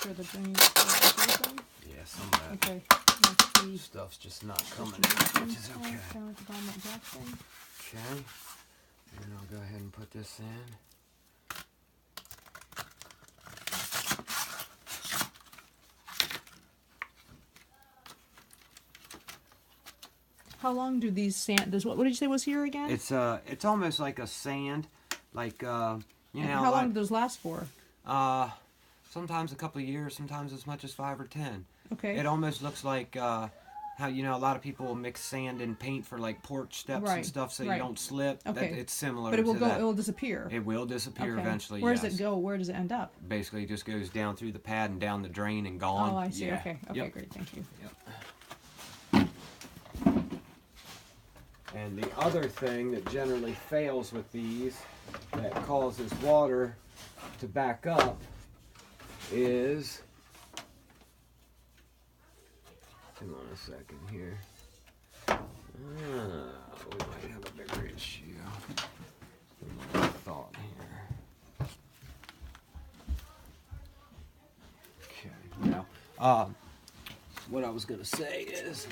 sure the drain is open. Yeah, some of that Okay. stuff's just not coming in, which is okay. Down at the bottom of that black thing. Okay. And I'll go ahead and put this in. How long do these sand? What did you say was here again? It's almost like a sand, like you know. How long do those last for? Sometimes a couple of years, sometimes as much as 5 or 10. Okay. It almost looks like how you know a lot of people will mix sand and paint for like porch steps and stuff, so you don't slip. Okay. It's similar. But it will to go. that. It will disappear. It will disappear eventually. Where yes. does it go? Where does it end up? Basically, it just goes down through the pad and down the drain and gone. Oh, I see. Yeah. Okay. Okay. Great. Thank you. Yep. And the other thing that generally fails with these that causes water to back up is, hang on a second here. We might have a bigger issue than what I thought here. Okay, now, what I was going to say is,